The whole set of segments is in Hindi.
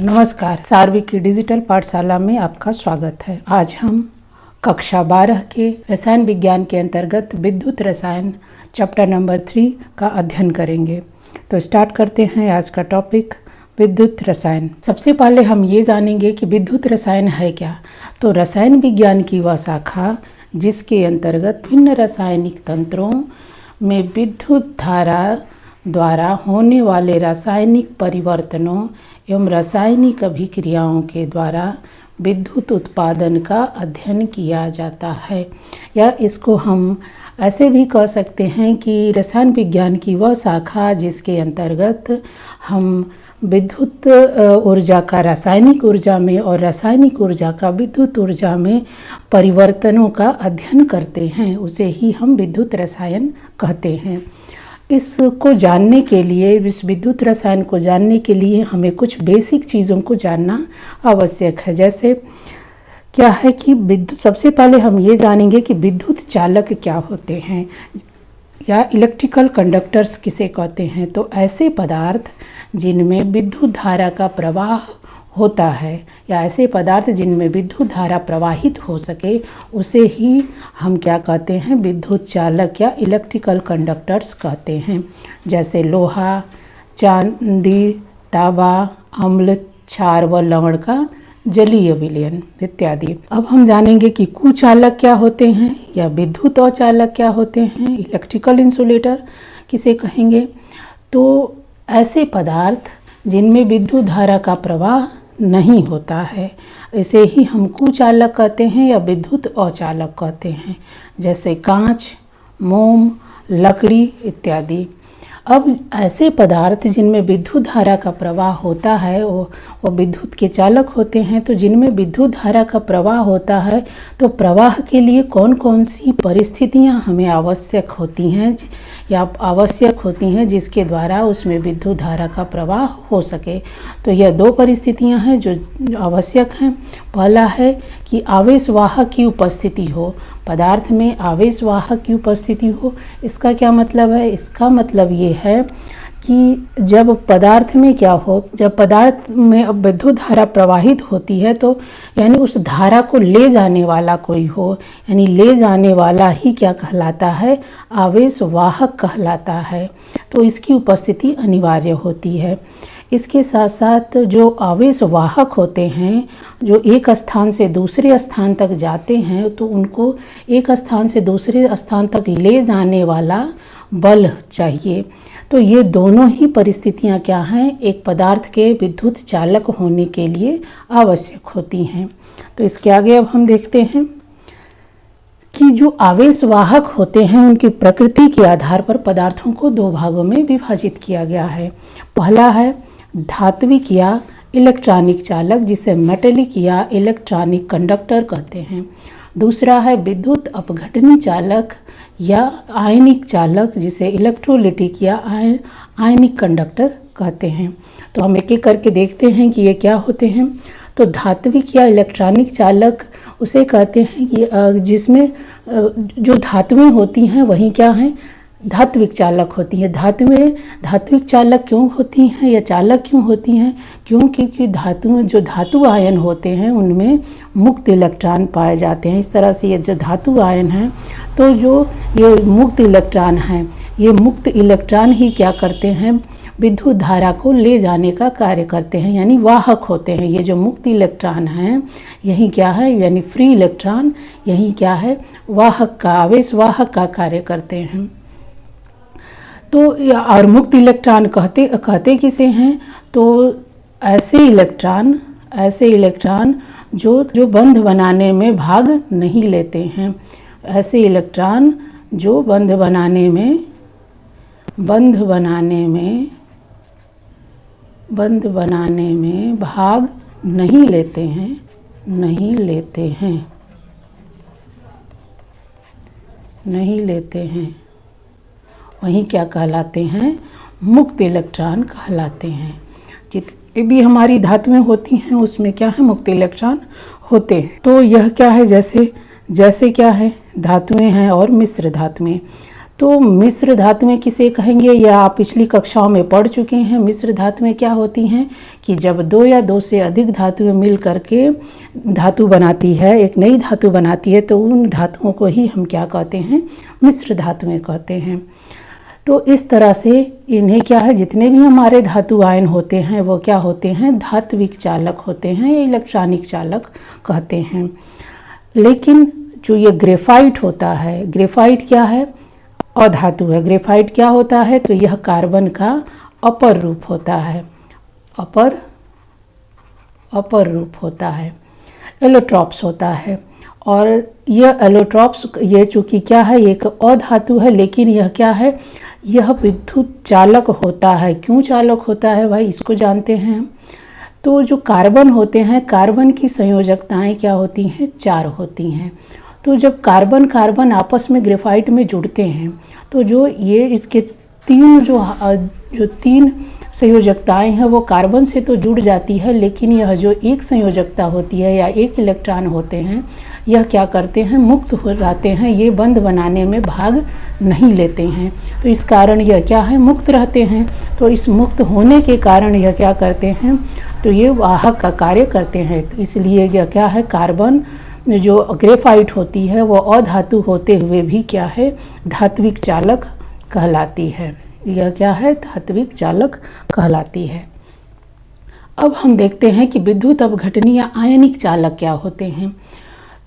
नमस्कार, सार्विक की डिजिटल पाठशाला में आपका स्वागत है। आज हम कक्षा 12 के रसायन विज्ञान के अंतर्गत विद्युत रसायन चैप्टर नंबर 3 का अध्ययन करेंगे। तो स्टार्ट करते हैं आज का टॉपिक विद्युत रसायन। सबसे पहले हम ये जानेंगे कि विद्युत रसायन है क्या। तो रसायन विज्ञान की वह शाखा जिसके अंतर्गत भिन्न रासायनिक तंत्रों में विद्युत धारा द्वारा होने वाले रासायनिक परिवर्तनों एवं रासायनिक अभिक्रियाओं के द्वारा विद्युत उत्पादन का अध्ययन किया जाता है। या इसको हम ऐसे भी कह सकते हैं कि रसायन विज्ञान की वह शाखा जिसके अंतर्गत हम विद्युत ऊर्जा का रासायनिक ऊर्जा में और रासायनिक ऊर्जा का विद्युत ऊर्जा में परिवर्तनों का अध्ययन करते हैं, उसे ही हम विद्युत रसायन कहते हैं। इसको जानने के लिए, इस विद्युत रसायन को जानने के लिए हमें कुछ बेसिक चीज़ों को जानना आवश्यक है। जैसे क्या है कि विद्युत, सबसे पहले हम ये जानेंगे कि विद्युत चालक क्या होते हैं या इलेक्ट्रिकल कंडक्टर्स किसे कहते हैं। तो ऐसे पदार्थ जिनमें विद्युत धारा का प्रवाह होता है या ऐसे पदार्थ जिनमें विद्युत धारा प्रवाहित हो सके, उसे ही हम क्या कहते हैं, विद्युत चालक या इलेक्ट्रिकल कंडक्टर्स कहते हैं। जैसे लोहा, चांदी, तांबा, अम्ल, क्षार व लवण का जलीय विलयन इत्यादि। अब हम जानेंगे कि कुचालक क्या होते हैं या विद्युत अचालक क्या होते हैं, इलेक्ट्रिकल इंसुलेटर किसे कहेंगे। तो ऐसे पदार्थ जिनमें विद्युत धारा का प्रवाह नहीं होता है, इसे ही हम कुचालक कहते हैं या विद्युत अचालक कहते हैं। जैसे कांच, मोम, लकड़ी इत्यादि। अब ऐसे पदार्थ जिनमें विद्युत धारा का प्रवाह होता है वो विद्युत के चालक होते हैं। तो जिनमें विद्युत धारा का प्रवाह होता है, तो प्रवाह के लिए कौन कौन सी परिस्थितियां हमें आवश्यक होती हैं जिसके द्वारा उसमें विद्युत धारा का प्रवाह हो सके। तो यह दो परिस्थितियां हैं जो आवश्यक हैं। पहला है कि आवेश वाहक की उपस्थिति हो, पदार्थ में आवेश वाहक की उपस्थिति हो। इसका क्या मतलब है? इसका मतलब ये है कि जब पदार्थ में क्या हो, जब पदार्थ में विद्युत धारा प्रवाहित होती है तो यानी उस धारा को ले जाने वाला कोई हो, यानी ले जाने वाला ही क्या कहलाता है, आवेश वाहक कहलाता है। तो इसकी उपस्थिति अनिवार्य होती है। इसके साथ साथ जो आवेश वाहक होते हैं, जो एक स्थान से दूसरे स्थान तक जाते हैं, तो उनको एक स्थान से दूसरे स्थान तक ले जाने वाला बल चाहिए। तो ये दोनों ही परिस्थितियां क्या हैं, एक पदार्थ के विद्युत चालक होने के लिए आवश्यक होती हैं। तो इसके आगे अब हम देखते हैं कि जो आवेश वाहक होते हैं उनकी प्रकृति के आधार पर पदार्थों को दो भागों में विभाजित किया गया है। पहला है धात्विक या इलेक्ट्रॉनिक चालक, जिसे मेटेलिक या इलेक्ट्रॉनिक कंडक्टर कहते हैं। दूसरा है विद्युत अपघटनी चालक या आयनिक चालक, जिसे इलेक्ट्रोलिटिक या आयनिक कंडक्टर कहते हैं। तो हम एक एक करके देखते हैं कि ये क्या होते हैं। तो धात्विक या इलेक्ट्रॉनिक चालक उसे कहते हैं कि जिसमें जो धातुएं होती हैं वही क्या हैं, धात्विक चालक होती है। धात्विक चालक क्यों होती हैं या चालक क्यों होती हैं? क्योंकि जो धातु आयन होते हैं उनमें मुक्त इलेक्ट्रॉन पाए जाते हैं। इस तरह से ये जो धातु आयन हैं, तो जो ये मुक्त इलेक्ट्रॉन हैं, ये मुक्त इलेक्ट्रॉन ही क्या करते हैं, विद्युत धारा को ले जाने का कार्य करते हैं, यानी वाहक होते हैं। ये जो मुक्त इलेक्ट्रॉन हैं यही क्या है, यानी फ्री इलेक्ट्रॉन, यही क्या है, वाहक का, आवेश वाहक का कार्य करते हैं। तो और मुक्त इलेक्ट्रॉन कहते किसे हैं? तो ऐसे इलेक्ट्रॉन जो बंध बनाने में भाग नहीं लेते हैं। ऐसे इलेक्ट्रॉन जो बंध बनाने में भाग नहीं लेते हैं, वहीं क्या कहलाते हैं, मुक्त इलेक्ट्रॉन कहलाते हैं। जितने भी हमारी धातुएं होती हैं उसमें क्या है, मुक्त इलेक्ट्रॉन होते हैं। तो यह क्या है, जैसे क्या है, धातुएं हैं और मिश्र धातुएं। तो मिश्र धातुएं किसे कहेंगे, या आप पिछली कक्षाओं में पढ़ चुके हैं। मिश्र धातुएं क्या होती हैं कि जब दो या दो से अधिक धातुएं मिल करके धातु बनाती है, एक नई धातु बनाती है, तो उन धातुओं को ही हम क्या कहते हैं, मिश्र धातुएं कहते हैं। तो इस तरह से इन्हें क्या है, जितने भी हमारे धातु आयन होते हैं वो क्या होते हैं, धात्विक चालक होते हैं या इलेक्ट्रॉनिक चालक कहते हैं। लेकिन जो ये ग्रेफाइट होता है, ग्रेफाइट क्या है, अधातु है। ग्रेफाइट क्या होता है, तो यह कार्बन का अपर रूप होता है, अपर रूप होता है, एलोट्रॉप्स होता है। और यह एलोट्रॉप्स, ये चूँकि क्या है, एक अधातु है, लेकिन यह क्या है, यह विद्युत चालक होता है। क्यों चालक होता है भाई, इसको जानते हैं। तो जो कार्बन होते हैं, कार्बन की संयोजकताएं क्या होती हैं, 4 होती हैं। तो जब कार्बन कार्बन आपस में ग्रेफाइट में जुड़ते हैं, तो जो ये इसके तीन जो 3 संयोजकताएं हैं वो कार्बन से तो जुड़ जाती है, लेकिन यह जो एक संयोजकता होती है या एक इलेक्ट्रॉन होते हैं, यह क्या करते हैं, मुक्त हो जाते हैं, ये बंध बनाने में भाग नहीं लेते हैं। तो इस कारण यह क्या है, मुक्त रहते हैं। तो इस मुक्त होने के कारण यह क्या करते हैं, तो ये वाहक का कार्य करते हैं। तो इसलिए यह क्या है, कार्बन जो ग्रेफाइट होती है वो अधातु होते हुए भी क्या है, धात्विक चालक कहलाती है। यह क्या है, धात्विक चालक कहलाती है। अब हम देखते हैं कि विद्युत अपघटनीय आयनिक चालक क्या होते हैं।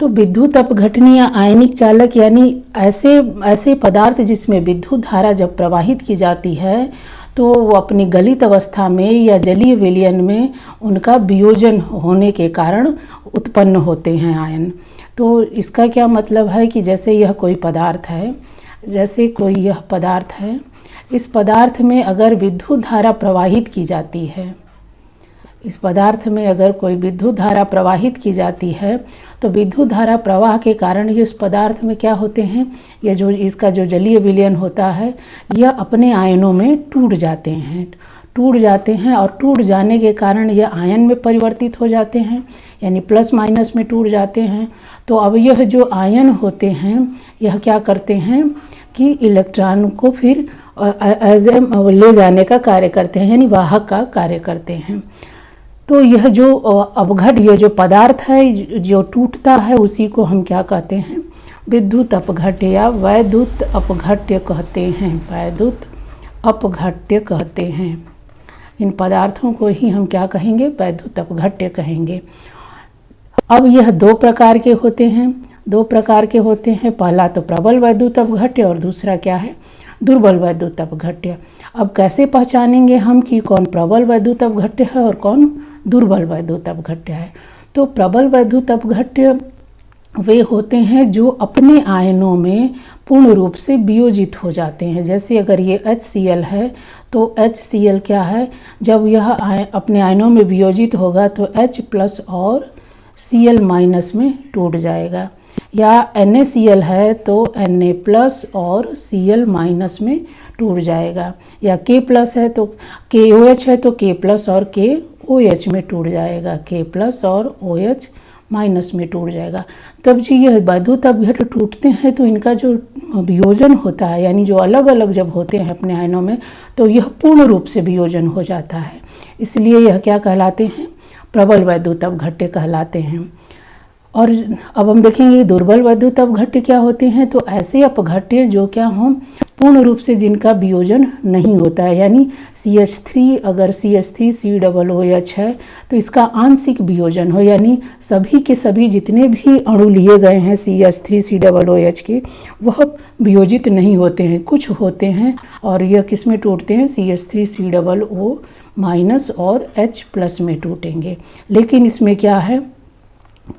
तो विद्युत अपघटनीय आयनिक चालक यानी ऐसे पदार्थ जिसमें विद्युत धारा जब प्रवाहित की जाती है तो वो अपनी गलित अवस्था में या जलीय विलयन में उनका वियोजन होने के कारण उत्पन्न होते हैं आयन। तो इसका क्या मतलब है कि जैसे यह कोई पदार्थ है, इस पदार्थ में अगर विद्युत धारा प्रवाहित की जाती है, इस पदार्थ में अगर कोई विद्युत धारा प्रवाहित की जाती है, तो विद्युत धारा प्रवाह के कारण ये इस पदार्थ में क्या होते हैं, ये जो इसका जो जलीय विलयन होता है, यह अपने आयनों में टूट जाते हैं और टूट जाने के कारण ये आयन में परिवर्तित हो जाते हैं, यानी प्लस माइनस में टूट जाते हैं। तो अब यह जो आयन होते हैं यह क्या करते हैं कि इलेक्ट्रॉन को फिर ले जाने का कार्य करते हैं, यानी वाहक का कार्य करते हैं। तो यह जो ये जो पदार्थ है जो टूटता है उसी को हम क्या कहते हैं, विद्युत अपघट्य या वैद्युत अपघट्य कहते हैं, वैद्युत अपघट्य कहते हैं। इन पदार्थों को ही हम क्या कहेंगे, वैद्युत अपघट्य कहेंगे। अब यह 2 प्रकार के होते हैं, पहला तो प्रबल वैद्युत अपघट्य और दूसरा क्या है, दुर्बल वैद्युत अपघट्य। अब कैसे पहचानेंगे हम कि कौन प्रबल वैद्युत अपघट्य है और कौन दुर्बल वैद्युत अपघट्य है। तो प्रबल वैद्युत अपघट्य वे होते हैं जो अपने आयनों में पूर्ण रूप से वियोजित हो जाते हैं। जैसे अगर ये HCl है तो HCl क्या है, जब यह अपने आयनों में वियोजित होगा तो H+ और Cl- में टूट जाएगा। या NaCl है तो Na+ और Cl- में टूट जाएगा। या K+ है तो KOH है तो K+ और KOH में टूट जाएगा, K+ और OH- में टूट जाएगा। तब जी यह वैद्युत अपघट्य टूटते हैं तो इनका जो वियोजन होता है, यानी जो अलग अलग जब होते हैं अपने आयनों में, तो यह पूर्ण रूप से वियोजन हो जाता है। इसलिए यह क्या कहलाते हैं, प्रबल वैद्युत अपघट्य कहलाते हैं। और अब हम देखेंगे दुर्बल वैद्युत अपघट्य क्या होते हैं। तो ऐसे अपघट्य जो क्या हों, पूर्ण रूप से जिनका वियोजन नहीं होता है, यानी CH3 अगर CH3COOH है तो इसका आंशिक वियोजन हो, यानी सभी के सभी जितने भी अणु लिए गए हैं CH3COOH के वह वियोजित नहीं होते हैं, कुछ होते हैं और यह किस में टूटते हैं, CH3COO- और H+ में टूटेंगे। लेकिन इसमें क्या है,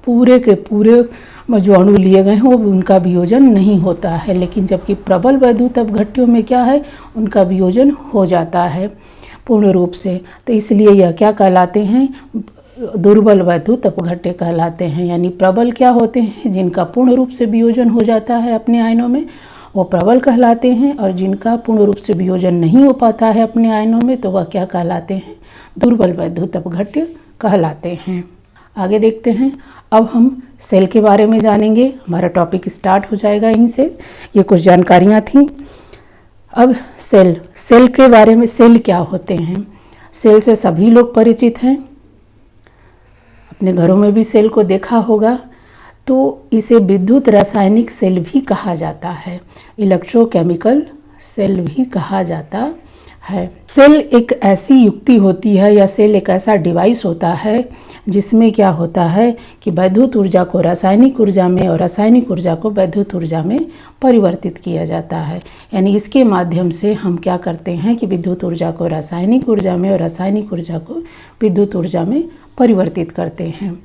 पूरे के पूरे जो अणु लिए गए हैं वो उनका वियोजन नहीं होता है। लेकिन जबकि प्रबल वैद्युत अपघट्यों में क्या है, उनका वियोजन हो जाता है पूर्ण रूप से। तो इसलिए यह क्या कहलाते हैं, दुर्बल वैद्युत अपघट्य कहलाते हैं। यानी प्रबल क्या होते हैं, जिनका पूर्ण रूप से वियोजन हो जाता है अपने आयनों में, वो प्रबल कहलाते हैं। और जिनका पूर्ण रूप से वियोजन नहीं हो पाता है अपने आयनों में, तो वह क्या कहलाते हैं, दुर्बल वैद्युत अपघट्य कहलाते हैं। आगे देखते हैं। अब हम सेल के बारे में जानेंगे, हमारा टॉपिक स्टार्ट हो जाएगा यहीं से। ये कुछ जानकारियाँ थीं। अब सेल, सेल के बारे में, सेल क्या होते हैं? सेल से सभी लोग परिचित हैं, अपने घरों में भी सेल को देखा होगा। तो इसे विद्युत रासायनिक सेल भी कहा जाता है, इलेक्ट्रोकेमिकल सेल भी कहा जाता है। सेल एक ऐसी युक्ति होती है या सेल एक ऐसा डिवाइस होता है जिसमें क्या होता है कि वैद्युत ऊर्जा को रासायनिक ऊर्जा में और रासायनिक ऊर्जा को वैद्युत ऊर्जा में परिवर्तित किया जाता है। यानी इसके माध्यम से हम क्या करते हैं कि विद्युत ऊर्जा को रासायनिक ऊर्जा में और रासायनिक ऊर्जा को विद्युत ऊर्जा में परिवर्तित करते हैं।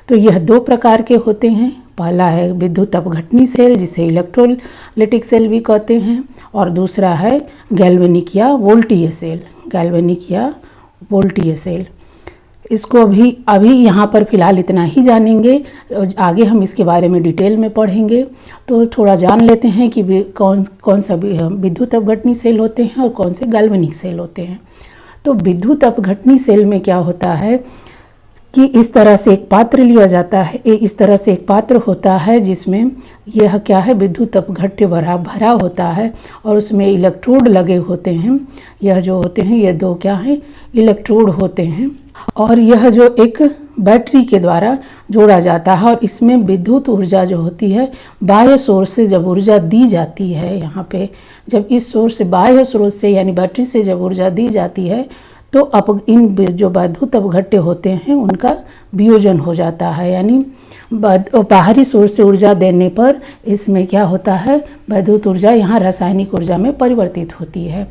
तो यह दो प्रकार के होते हैं। पहला है विद्युत अपघटनी सेल, जिसे इलेक्ट्रोलाइटिक सेल भी कहते हैं, और दूसरा है गैल्वेनिक या वोल्टीय सेल, गैल्वेनिक या वोल्टीय सेल। इसको अभी यहाँ पर फिलहाल इतना ही जानेंगे, आगे हम इसके बारे में डिटेल में पढ़ेंगे। तो थोड़ा जान लेते हैं कि कौन सा विद्युत अपघटनी सेल होते हैं और कौन से गैल्वेनिक सेल होते हैं। तो विद्युत अपघटनी सेल में क्या होता है कि इस तरह से एक पात्र लिया जाता है, इस तरह से एक पात्र होता है जिसमें यह क्या है, विद्युत अपघट्य भरा होता है और उसमें इलेक्ट्रोड लगे होते हैं। यह जो होते हैं ये दो क्या हैं, इलेक्ट्रोड होते हैं, और यह जो एक बैटरी के द्वारा जोड़ा जाता है। और इसमें विद्युत ऊर्जा जो होती है, बाह्य सोर्स से जब ऊर्जा दी जाती है, यहाँ पे जब इस सोर्स से, बाह्य स्रोत से यानी बैटरी से जब ऊर्जा दी जाती है, तो इन जो विद्युत अपघट्य होते हैं उनका वियोजन हो जाता है। यानी बाहरी सोर्स से ऊर्जा देने पर इसमें क्या होता है, विद्युत ऊर्जा यहाँ रासायनिक ऊर्जा में परिवर्तित होती है।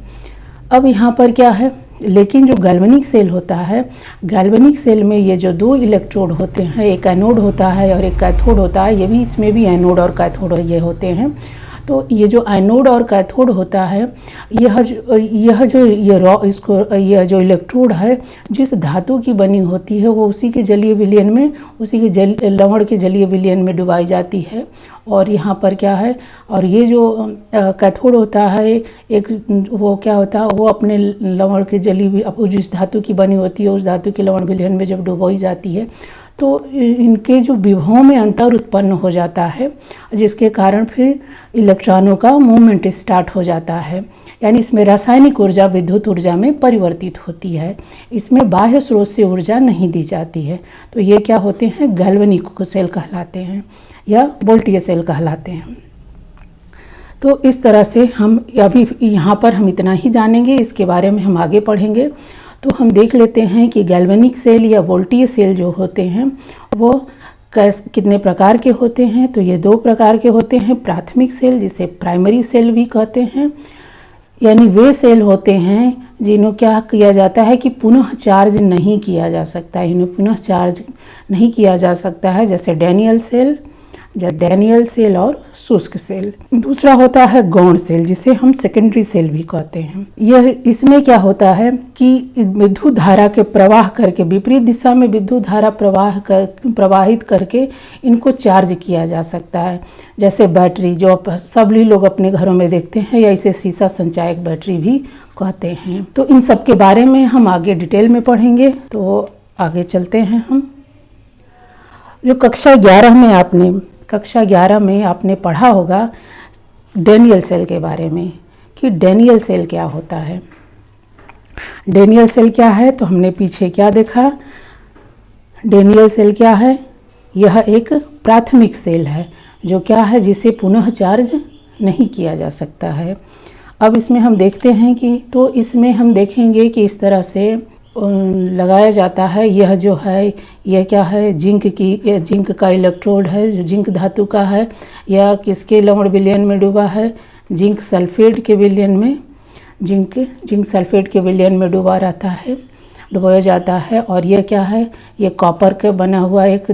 अब यहाँ पर क्या है, लेकिन जो गैल्वेनिक सेल होता है, गैल्वेनिक सेल में ये जो दो इलेक्ट्रोड होते हैं, एक एनोड होता है और एक कैथोड होता है। ये भी, इसमें भी एनोड और कैथोड ये होते हैं। तो ये जो एनोड और कैथोड होता है, यह जो इलेक्ट्रोड है, जिस धातु की बनी होती है वो उसी के जलीय विलयन में, उसी के लवण के जलीय विलयन में डुबाई जाती है। और यहाँ पर क्या है, और ये जो कैथोड होता है, एक वो क्या होता है, वो अपने लवण के जिस धातु की बनी होती है उस धातु के लवण विलयन में जब डुबोई जाती है तो इनके जो विभवों में अंतर उत्पन्न हो जाता है, जिसके कारण फिर इलेक्ट्रॉनों का मूवमेंट स्टार्ट हो जाता है। यानी इसमें रासायनिक ऊर्जा विद्युत ऊर्जा में परिवर्तित होती है, इसमें बाह्य स्रोत से ऊर्जा नहीं दी जाती है। तो ये क्या होते हैं, गैल्वेनिक सेल कहलाते हैं या वोल्टीय सेल कहलाते हैं। तो इस तरह से हम अभी यहाँ पर हम इतना ही जानेंगे, इसके बारे में हम आगे पढ़ेंगे। तो हम देख लेते हैं कि गैल्वेनिक सेल या वोल्टीय सेल जो होते हैं वो कितने प्रकार के होते हैं। तो ये दो प्रकार के होते हैं। प्राथमिक सेल, जिसे प्राइमरी सेल भी कहते हैं, यानी वे सेल होते हैं जिन्हें क्या किया जाता है कि पुनः चार्ज नहीं किया जा सकता, इन्हें पुनः चार्ज नहीं किया जा सकता है, जैसे डैनियल सेल और शुष्क सेल। दूसरा होता है गौण सेल, जिसे हम सेकेंडरी सेल भी कहते हैं। यह इसमें क्या होता है कि विद्युत धारा के प्रवाह करके, विपरीत दिशा में विद्युत धारा प्रवाहित करके इनको चार्ज किया जा सकता है, जैसे बैटरी जो सभी लोग अपने घरों में देखते हैं, या इसे सीसा संचायक बैटरी भी कहते हैं। तो इन सब के बारे में हम आगे डिटेल में पढ़ेंगे। तो आगे चलते हैं हम। जो कक्षा 11 में आपने पढ़ा होगा डैनियल सेल के बारे में, कि डैनियल सेल क्या होता है। डैनियल सेल क्या है, तो हमने पीछे क्या देखा, डैनियल सेल क्या है, यह एक प्राथमिक सेल है जो क्या है, जिसे पुनः चार्ज नहीं किया जा सकता है। अब इसमें हम देखते हैं कि, तो इसमें हम देखेंगे कि इस तरह से लगाया जाता है। यह जो है, यह क्या है, जिंक का इलेक्ट्रोड है, जो जिंक धातु का है, या किसके लवण विलयन में डूबा है, जिंक सल्फेट के विलयन में, जिंक सल्फेट के विलयन में डुबाया जाता है। और यह क्या है, यह कॉपर का बना हुआ एक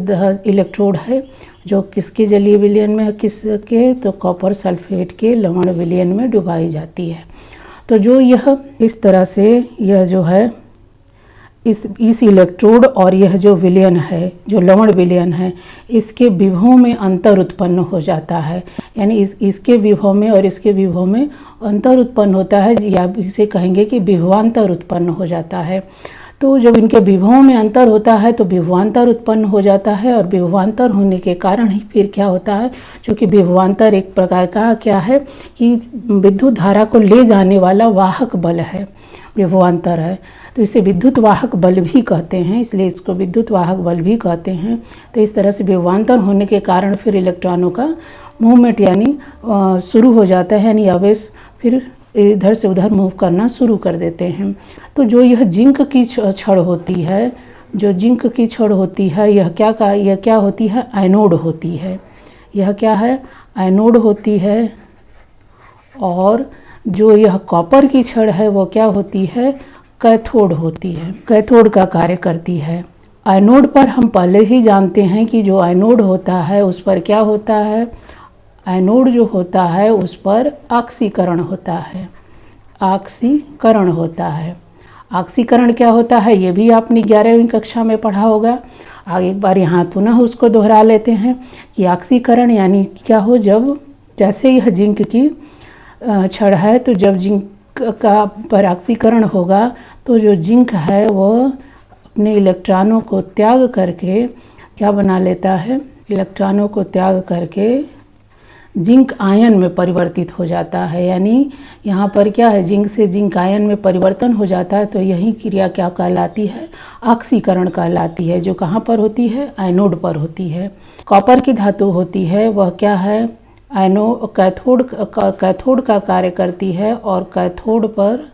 इलेक्ट्रोड है, जो किसके जलीय विलयन में, किसके, तो कॉपर सल्फेट के लवण विलयन में डुबाई जाती है। तो जो यह इस तरह से, यह जो है इस इलेक्ट्रोड और यह जो विलयन है, जो लवण विलयन है, इसके विभवों में अंतर उत्पन्न हो जाता है। यानी इसके विभव में और इसके विभव में अंतर उत्पन्न होता है, या इसे कहेंगे कि विभवांतर उत्पन्न हो जाता है। तो जब इनके विभवों में अंतर होता है तो विभवांतर उत्पन्न हो जाता है, और विभवांतर होने के कारण ही फिर क्या होता है, चूँकि विभवांतर एक प्रकार का क्या है कि विद्युत धारा को ले जाने वाला वाहक बल है, विभवांतर है, तो इसे विद्युत वाहक बल भी कहते हैं, इसलिए इसको विद्युत वाहक बल भी कहते हैं। तो इस तरह से विभवांतर होने के कारण फिर इलेक्ट्रॉनों का मूवमेंट यानी शुरू हो जाता है, यानी आवेश फिर इधर से उधर मूव करना शुरू कर देते हैं। तो जो यह जिंक की छड़ होती है, जो जिंक की छड़ होती है, यह क्या होती है, एनोड होती है। यह क्या है, एनोड होती है। और जो यह कॉपर की छड़ है वो क्या होती है, कैथोड होती है, कैथोड का कार्य करती है। एनोड पर हम पहले ही जानते हैं कि जो एनोड होता है उस पर क्या होता है, एनोड जो होता है उस पर ऑक्सीकरण होता है, ऑक्सीकरण होता है। ऑक्सीकरण क्या होता है ये भी आपने 11वीं कक्षा में पढ़ा होगा। आगे एक बार यहाँ पुनः उसको दोहरा लेते हैं कि ऑक्सीकरण यानी क्या हो, जब जैसे यह जिंक की छड़ है तो जब जिंक का पर ऑक्सीकरण होगा तो जो जिंक है वो अपने इलेक्ट्रॉनों को त्याग करके क्या बना लेता है, इलेक्ट्रॉनों को त्याग करके जिंक आयन में परिवर्तित हो जाता है। यानी यहाँ पर क्या है, जिंक से जिंक आयन में परिवर्तन हो जाता है। तो यही क्रिया क्या कहलाती है, ऑक्सीकरण कहलाती है, जो कहाँ पर होती है, एनोड पर होती है। कॉपर की धातु होती है वह क्या है, कैथोड का कार्य करती है, और कैथोड पर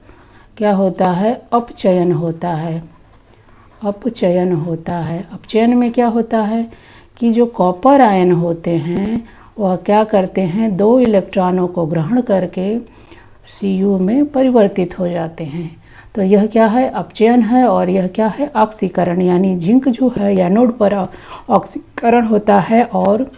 क्या होता है, अपचयन होता है, अपचयन होता है। अपचयन में क्या होता है कि जो कॉपर आयन होते हैं वह क्या करते हैं, 2 इलेक्ट्रॉनों को ग्रहण करके Cu में परिवर्तित हो जाते हैं। तो यह क्या है, अपचयन है, और यह क्या है, ऑक्सीकरण, यानी जिंक जो है एनोड पर ऑक्सीकरण होता है, और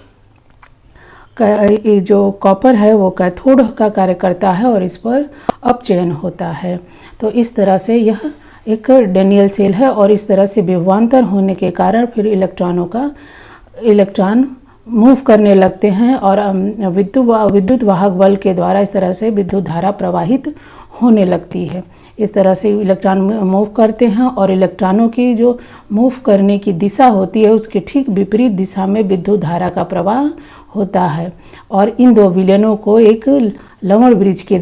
जो कॉपर है वो कैथोड का कार्य करता है और इस पर अपचयन होता है। तो इस तरह से यह एक डेनियल सेल है, और इस तरह से विभवांतर होने के कारण फिर इलेक्ट्रॉन मूव करने लगते हैं, और विद्युत वाहक बल के द्वारा इस तरह से विद्युत धारा प्रवाहित होने लगती है। इस तरह से इलेक्ट्रॉन मूव करते हैं, और इलेक्ट्रॉनों की जो मूव करने की दिशा होती है उसके ठीक विपरीत दिशा में विद्युत धारा का प्रवाह होता है। और इन 2 विलयनों को एक लवण ब्रिज के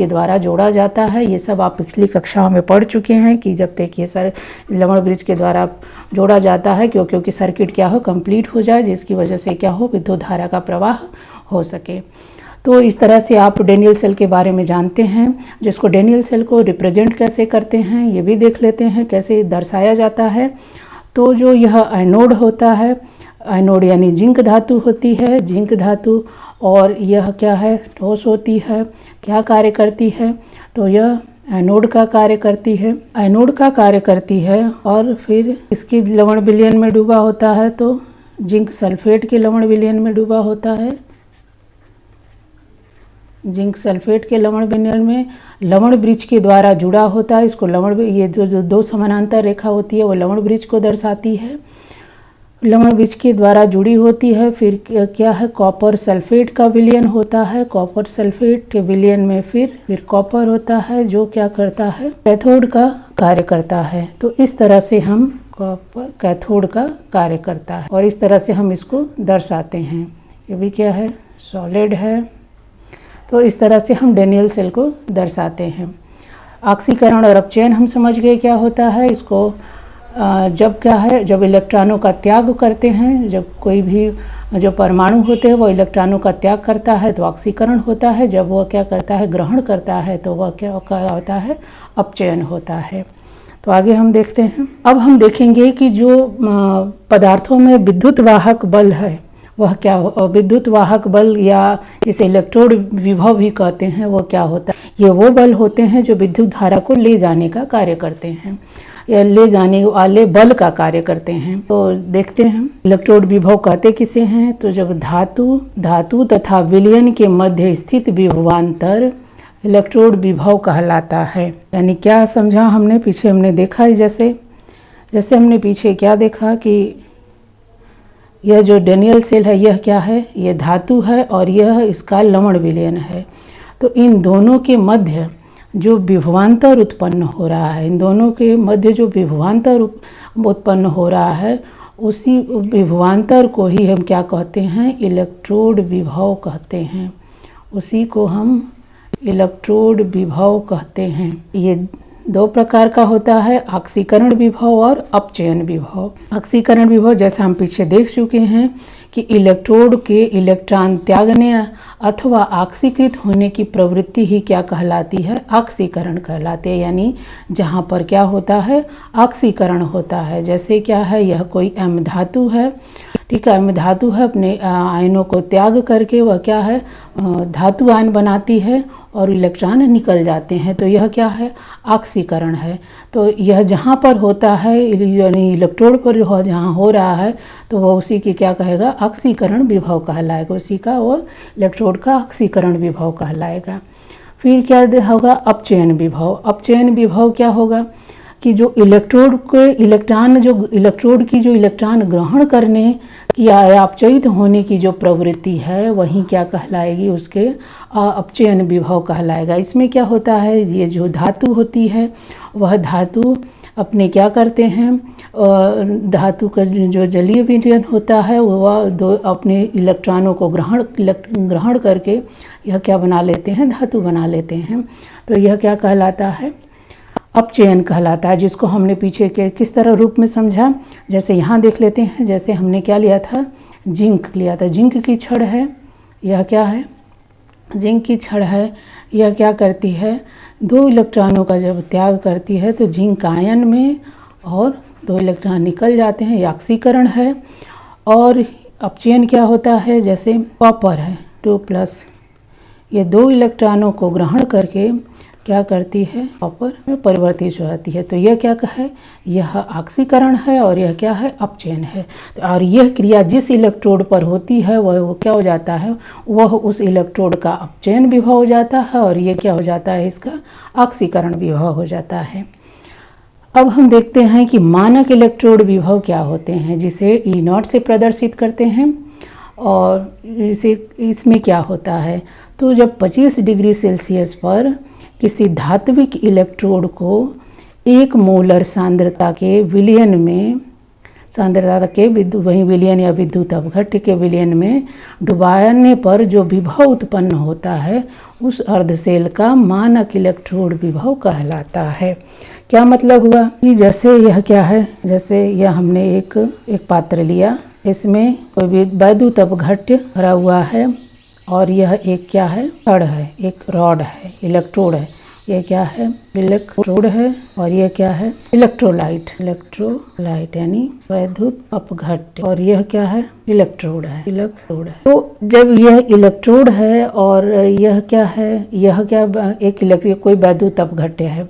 द्वारा जोड़ा जाता है। ये सब आप पिछली कक्षाओं में पढ़ चुके हैं कि जब तक ये लवण ब्रिज के द्वारा जोड़ा जाता है क्योंकि सर्किट क्या हो, कंप्लीट हो जाए, जिसकी वजह से क्या हो, विद्युत धारा का प्रवाह हो सके। तो इस तरह से आप डेनियल सेल के बारे में जानते हैं। जिसको डेनियल सेल को रिप्रेजेंट कैसे करते हैं ये भी देख लेते हैं, कैसे दर्शाया जाता है। तो जो यह एनोड होता है, एनोड यानी जिंक धातु होती है, जिंक धातु, और यह क्या है, ठोस होती है, क्या कार्य करती है, तो यह एनोड का कार्य करती है, एनोड का कार्य करती है। और फिर इसकी लवण विलयन में डूबा होता है, तो जिंक सल्फेट के लवण विलयन में डूबा होता है। जिंक सल्फेट के लवण विलयन में लवण ब्रिज के द्वारा जुड़ा होता है। इसको ये जो 2 समानांतर रेखा होती है वो लवण ब्रिज को दर्शाती है, लवण ब्रिज के द्वारा जुड़ी होती है। फिर क्या है, कॉपर सल्फेट का विलयन होता है, कॉपर सल्फेट के विलयन में फिर कॉपर होता है जो क्या करता है, कैथोड का कार्य करता है। तो इस तरह से हम कॉपर कैथोड का कार्य करता है, और इस तरह से हम इसको दर्शाते हैं। ये भी क्या है, सॉलिड है। तो इस तरह से हम डेनियल सेल को दर्शाते हैं। ऑक्सीकरण और अपचयन हम समझ गए क्या होता है। इसको जब क्या है, जब इलेक्ट्रॉनों का त्याग करते हैं, जब कोई भी जो परमाणु होते हैं वो इलेक्ट्रॉनों का त्याग करता है तो ऑक्सीकरण होता है। जब वह क्या करता है, ग्रहण करता है, तो वह क्या होता है, अपचयन होता है। तो आगे हम देखते हैं। अब हम देखेंगे कि जो पदार्थों में विद्युत वाहक बल है वह क्या विद्युत वाहक बल या इसे इलेक्ट्रोड विभव भी कहते हैं, वो क्या होता है। ये वो बल होते हैं जो विद्युत धारा को ले जाने का कार्य करते हैं, या ले जाने वाले बल का कार्य करते हैं। तो देखते हैं इलेक्ट्रोड विभव कहते किसे हैं। तो जब धातु तथा विलयन के मध्य स्थित विभवांतर इलेक्ट्रोड विभव कहलाता है। यानी क्या समझा हमने, पीछे हमने देखा है, जैसे हमने पीछे क्या देखा कि यह जो डेनियल सेल है यह क्या है, यह धातु है और यह इसका लवण विलयन है। तो इन दोनों के मध्य जो विभवांतर उत्पन्न हो रहा है, इन दोनों के मध्य जो विभवांतर उत्पन्न हो रहा है, उसी विभवांतर को ही हम क्या कहते हैं, इलेक्ट्रोड विभव कहते हैं। उसी को हम इलेक्ट्रोड विभव कहते हैं। ये दो प्रकार का होता है, ऑक्सीकरण विभव और अपचयन विभव। ऑक्सीकरण विभव जैसा हम पीछे देख चुके हैं कि इलेक्ट्रोड के इलेक्ट्रॉन त्यागने अथवा ऑक्सीकृत होने की प्रवृत्ति ही क्या कहलाती है, ऑक्सीकरण कहलाती है। यानी जहाँ पर क्या होता है, ऑक्सीकरण होता है। जैसे क्या है, यह कोई एम धातु है, ठीक है, एम धातु है, अपने आयनों को त्याग करके वह क्या है, धातु आयन बनाती है और इलेक्ट्रॉन निकल जाते हैं, तो यह क्या है, ऑक्सीकरण है। तो यह जहाँ पर होता है, यानी इलेक्ट्रोड पर जहाँ हो रहा है, तो वह उसी की क्या कहेगा, ऑक्सीकरण विभव कहलाएगा। उसी का वो इलेक्ट्रोड का ऑक्सीकरण विभव कहलाएगा। फिर क्या होगा, अपचयन विभव। अपचयन विभव क्या होगा कि जो इलेक्ट्रोड के इलेक्ट्रॉन, जो इलेक्ट्रोड की जो इलेक्ट्रॉन ग्रहण करने की या अपचयित होने की जो प्रवृत्ति है, वही क्या कहलाएगी, उसके अपचयन विभव कहलाएगा। इसमें क्या होता है, ये जो धातु होती है, वह धातु अपने क्या करते हैं, धातु का जो जलीय विलयन होता है, वह दो अपने इलेक्ट्रॉनों को ग्रहण करके यह क्या बना लेते हैं, धातु बना लेते हैं। तो यह क्या कहलाता है, अपचयन कहलाता है, जिसको हमने पीछे के किस तरह रूप में समझा। जैसे यहाँ देख लेते हैं, जैसे हमने क्या लिया था, जिंक लिया था। जिंक की छड़ है, यह क्या है, जिंक की छड़ है, यह क्या करती है, दो इलेक्ट्रॉनों का जब त्याग करती है तो जिंक आयन में और दो इलेक्ट्रॉन निकल जाते हैं, यह ऑक्सीकरण है। और अपचयन क्या होता है, जैसे कॉपर है 2+, ये दो इलेक्ट्रॉनों को ग्रहण करके क्या करती है, कॉपर में परिवर्तित हो जाती है। तो यह क्या है, यह ऑक्सीकरण है और यह क्या है, अपचयन है। और यह क्रिया जिस इलेक्ट्रोड पर होती है वह क्या हो जाता है, वह उस इलेक्ट्रोड का अपचयन विभव हो जाता है और यह क्या हो जाता है, इसका ऑक्सीकरण विभव हो जाता है। अब हम देखते हैं कि मानक इलेक्ट्रोड विभव क्या होते हैं, जिसे E0 से प्रदर्शित करते हैं। और इसमें क्या होता है, तो जब 25 डिग्री सेल्सियस पर किसी धात्विक इलेक्ट्रोड को 1 मोलर सांद्रता के विलयन में, सांद्रता के वही विलयन या विद्युत अपघट्य के विलयन में डुबाने पर जो विभव उत्पन्न होता है, उस अर्धसेल का मानक इलेक्ट्रोड विभव कहलाता है। क्या मतलब हुआ कि जैसे यह क्या है, जैसे यह हमने एक पात्र लिया, इसमें कोई वैद्युत अपघट्य भरा हुआ है और यह एक क्या है, छड़ है, एक रॉड है, इलेक्ट्रोड है। ये क्या है, इलेक्ट्रोड है और ये क्या है, इलेक्ट्रोलाइट। इलेक्ट्रोलाइट यानी वैद्युत अपघट्य, और यह क्या है, इलेक्ट्रोड है, इलेक्ट्रोड है। तो जब यह इलेक्ट्रोड है और यह क्या है, यह क्या एक कोई वैद्युत अपघट्य है,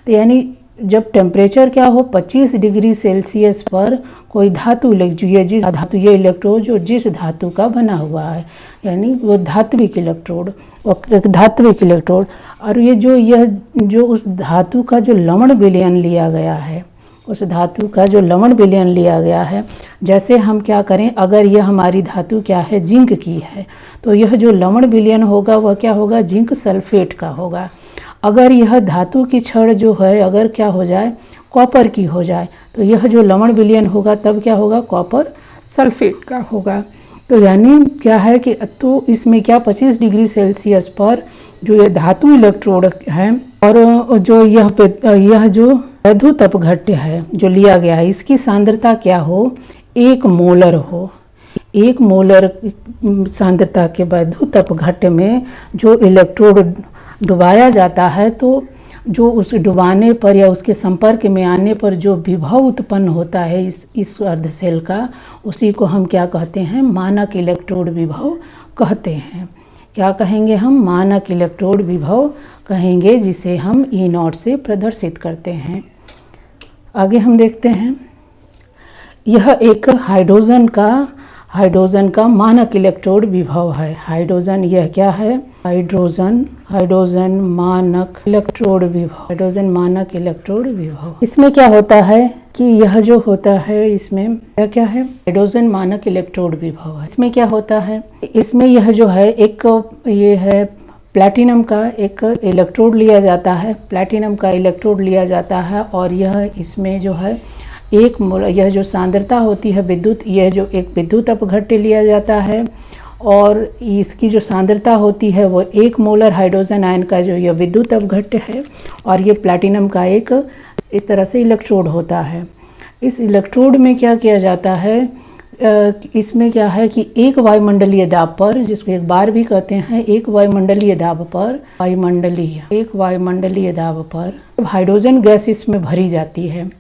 तो यानी जब टेम्परेचर क्या हो 25 डिग्री सेल्सियस पर कोई धातु जिस धातु, ये इलेक्ट्रोड जो जिस धातु का बना हुआ है, यानी वो धात्विक इलेक्ट्रोड, धात्विक इलेक्ट्रोड। और यह जो उस धातु का जो लवण विलयन लिया गया है, उस धातु का जो लवण विलयन लिया गया है, जैसे हम क्या करें, अगर यह हमारी धातु क्या है, जिंक की है, तो यह जो लवण विलयन होगा वह क्या होगा, जिंक सल्फेट का होगा। अगर यह धातु की छड़ जो है अगर क्या हो जाए, कॉपर की हो जाए, तो यह जो लवण विलयन होगा तब क्या होगा, कॉपर सल्फेट का होगा। तो यानी क्या है कि तो इसमें क्या 25 डिग्री सेल्सियस पर जो ये धातु इलेक्ट्रोड है और जो यह जो वैद्युत अपघट्य है जो लिया गया है, इसकी सांद्रता क्या हो, 1 मोलर हो। 1 मोलर सांद्रता के वैद्युत अपघट्य में जो इलेक्ट्रोड डुबाया जाता है, तो जो उस डुबाने पर या उसके संपर्क में आने पर जो विभव उत्पन्न होता है इस अर्धसेल का, उसी को हम क्या कहते हैं, मानक इलेक्ट्रोड विभव कहते हैं। क्या कहेंगे हम, मानक इलेक्ट्रोड विभव कहेंगे, जिसे हम E0 से प्रदर्शित करते हैं। आगे हम देखते हैं, यह एक हाइड्रोजन का मानक इलेक्ट्रोड विभव है। हाइड्रोजन, यह क्या है, हाइड्रोजन मानक इलेक्ट्रोड विभव, हाइड्रोजन मानक इलेक्ट्रोड विभव। इसमें क्या होता है कि यह जो होता है, इसमें क्या है, हाइड्रोजन मानक इलेक्ट्रोड विभव है। इसमें क्या होता है, इसमें यह जो है एक ये है प्लैटिनम का एक इलेक्ट्रोड लिया जाता है, प्लैटिनम का इलेक्ट्रोड लिया जाता है और यह इसमें जो है यह जो सांद्रता होती है विद्युत, यह जो एक विद्युत अपघट्य लिया जाता है और इसकी जो सांद्रता होती है वो 1 मोलर हाइड्रोजन आयन का जो यह विद्युत अपघट्य है और ये प्लैटिनम का एक इस तरह से इलेक्ट्रोड होता है। इस इलेक्ट्रोड में क्या किया जाता है, इसमें क्या है कि एक वायुमंडलीय दाब पर, जिसको एक बार भी कहते हैं, एक वायुमंडलीय दाब पर हाइड्रोजन गैस इसमें भरी जाती है।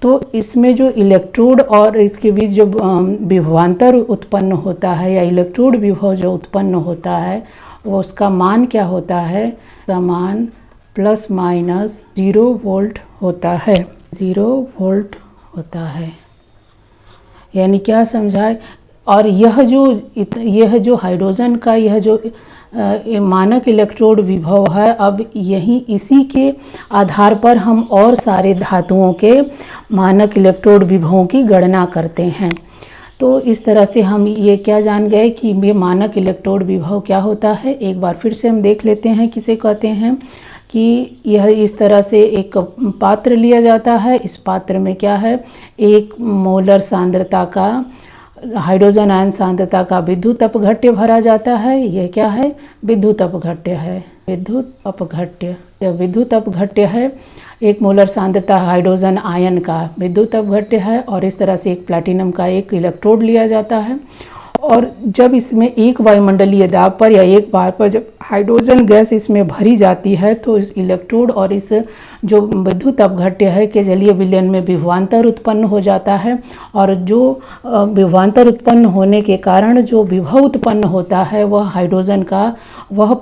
तो इसमें जो इलेक्ट्रोड और इसके बीच जो विभवांतर उत्पन्न होता है या इलेक्ट्रोड विभव जो उत्पन्न होता है वो उसका मान क्या होता है, उसका मान ±0 वोल्ट होता है, 0 वोल्ट होता है। यानी क्या समझाए, और यह जो हाइड्रोजन का यह जो मानक इलेक्ट्रोड विभव है, अब यही इसी के आधार पर हम और सारे धातुओं के मानक इलेक्ट्रोड विभवों की गणना करते हैं। तो इस तरह से हम ये क्या जान गए कि ये मानक इलेक्ट्रोड विभव क्या होता है। एक बार फिर से हम देख लेते हैं किसे कहते हैं, कि यह इस तरह से एक पात्र लिया जाता है। इस पात्र में क्या है, 1 मोलर सांद्रता का हाइड्रोजन आयन सांद्रता का विद्युत अपघट्य भरा जाता है। यह क्या है, विद्युत अपघट्य है, विद्युत अपघट्य। यह विद्युत अपघट्य है, 1 मोलर सांद्रता हाइड्रोजन आयन का विद्युत अपघट्य है और इस तरह से एक प्लैटिनम का एक इलेक्ट्रोड लिया जाता है। और जब इसमें एक वायुमंडलीय दाब पर या एक बार पर जब हाइड्रोजन गैस इसमें भरी जाती है तो इस इलेक्ट्रोड और इस जो विद्युत अपघट्य है के जलीय विलयन में विभवांतर उत्पन्न हो जाता है और जो विभवांतर उत्पन्न होने के कारण जो विभव उत्पन्न होता है वह हाइड्रोजन का वह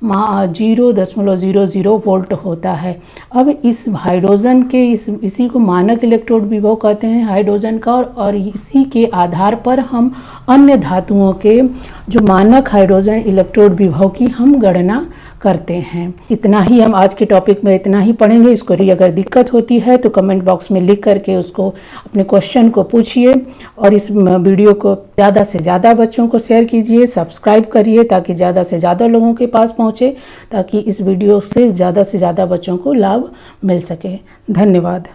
±0.00 वोल्ट होता है। अब इस हाइड्रोजन के इसी को मानक इलेक्ट्रोड विभव कहते हैं हाइड्रोजन का, और इसी के आधार पर हम अन्य धातुओं के जो मानक हाइड्रोजन इलेक्ट्रोड विभव की हम गणना करते हैं। इतना ही हम आज के टॉपिक में इतना ही पढ़ेंगे। इसको अगर दिक्कत होती है तो कमेंट बॉक्स में लिख करके उसको अपने क्वेश्चन को पूछिए और इस वीडियो को ज़्यादा से ज़्यादा बच्चों को शेयर कीजिए, सब्सक्राइब करिए ताकि ज़्यादा से ज़्यादा लोगों के पास पहुँचे, ताकि इस वीडियो से ज़्यादा बच्चों को लाभ मिल सके। धन्यवाद।